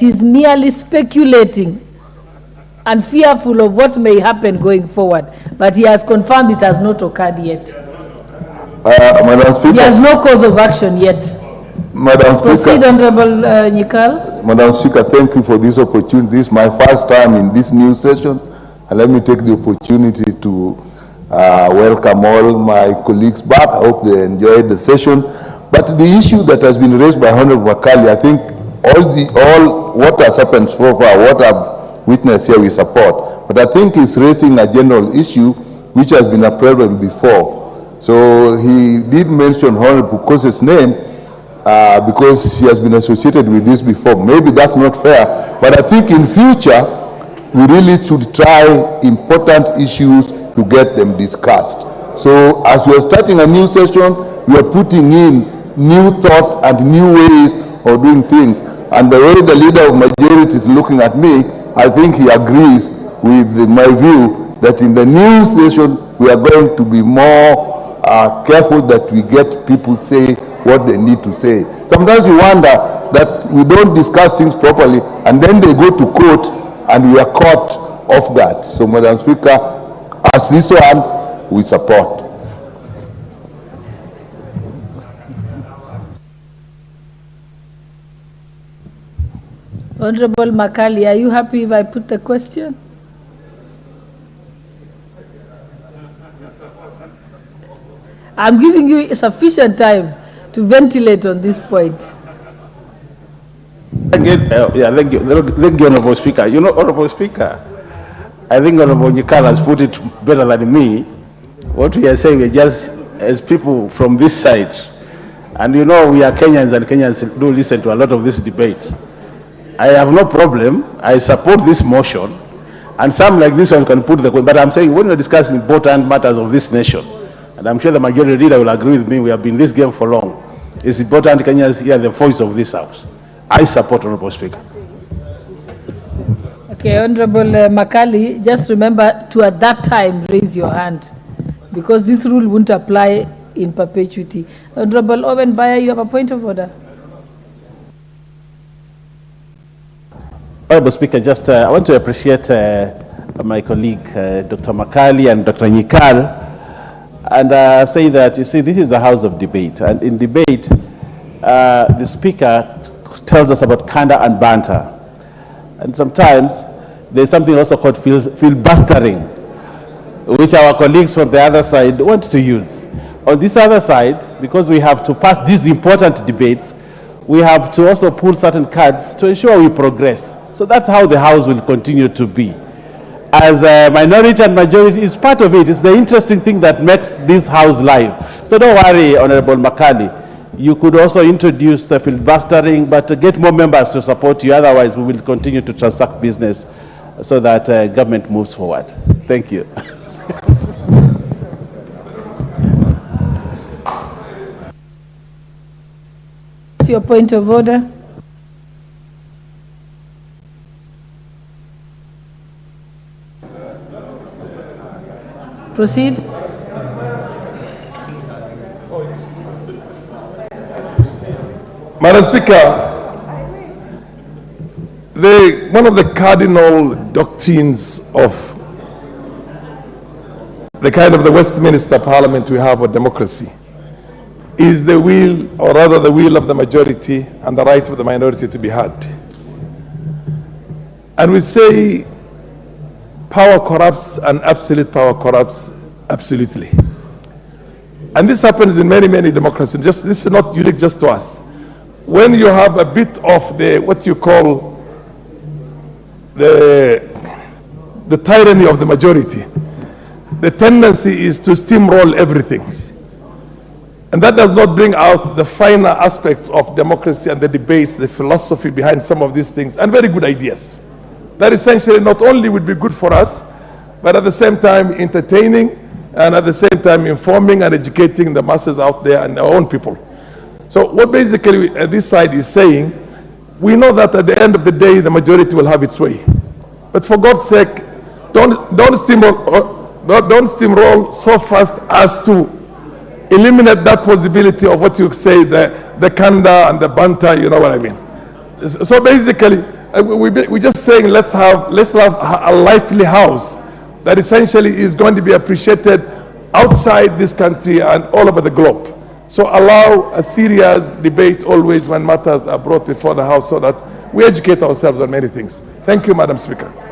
is merely speculating and fearful of what may happen going forward. But he has confirmed it has not occurred yet. Madam Speaker. He has no cause of action yet. Madam Speaker. Proceed, Honorable Nyikal. Madam Speaker, thank you for this opportunity. This is my first time in this new session. And let me take the opportunity to welcome all my colleagues back. I hope they enjoyed the session. But the issue that has been raised by Honorable Makali, I think all what has happened so far, what I've witnessed here, we support. But I think he's raising a general issue which has been a problem before. So he did mention Honorable Kose's name because he has been associated with this before. Maybe that's not fair, but I think in future we really should try important issues to get them discussed. So as we are starting a new session, we are putting in new thoughts and new ways of doing things. And the way the leader of majority is looking at me, I think he agrees with my view that in the new session we are going to be more careful that we get people say what they need to say. Sometimes you wonder that we don't discuss things properly and then they go to court and we are caught off guard. So, Madam Speaker, as this one, we support. Honorable Makali, are you happy if I put the question? I'm giving you sufficient time to ventilate on this point. Again, thank you, Honorable Speaker. You know, Honorable Speaker, I think Honorable Nyikal has put it better than me. What we are saying is just as people from this side, and you know we are Kenyans and Kenyans do listen to a lot of this debate. I have no problem. I support this motion, and some like this one can put the question. But I'm saying when we're discussing important matters of this nation, and I'm sure the majority leader will agree with me, we have been in this game for long. It's important Kenyans hear the voice of this House. I support, Honorable Speaker. Okay, Honorable Makali, just remember to at that time raise your hand, because this rule won't apply in perpetuity. Honorable Owen Bayer, you have a point of order. Honorable Speaker, just I want to appreciate my colleague Dr. Makali and Dr. Nyikal, and say that, you see, this is a house of debate, and in debate, the Speaker tells us about candor and banter, and sometimes there's something also called filibustering, which our colleagues from the other side want to use. On this other side, because we have to pass these important debates, we have to also pull certain cards to ensure we progress. So that's how the House will continue to be. As a minority and majority is part of it. It's the interesting thing that makes this House live. So don't worry, Honorable Makali. You could also introduce filibustering, but get more members to support you. Otherwise, we will continue to transact business so that government moves forward. Thank you. What's your point of order? Proceed. Madam Speaker, one of the cardinal doctrines of the kind of the Westminster Parliament we have, or democracy, is the will, or rather the will of the majority and the right of the minority to be heard. And we say power corrupts and absolute power corrupts absolutely. And this happens in many, many democracies. This is not unique just to us. When you have a bit of what you call the tyranny of the majority, the tendency is to steamroll everything. And that does not bring out the finer aspects of democracy and the debates, the philosophy behind some of these things, and very good ideas. That essentially not only would be good for us, but at the same time entertaining, and at the same time informing and educating the masses out there and our own people. So what basically this side is saying, we know that at the end of the day, the majority will have its way. But for God's sake, don't steamroll so fast as to eliminate that possibility of what you say, the candor and the banter, you know what I mean. So basically, we're just saying let's have a lively house that essentially is going to be appreciated outside this country and all over the globe. So allow a serious debate always when matters are brought before the House so that we educate ourselves on many things. Thank you, Madam Speaker.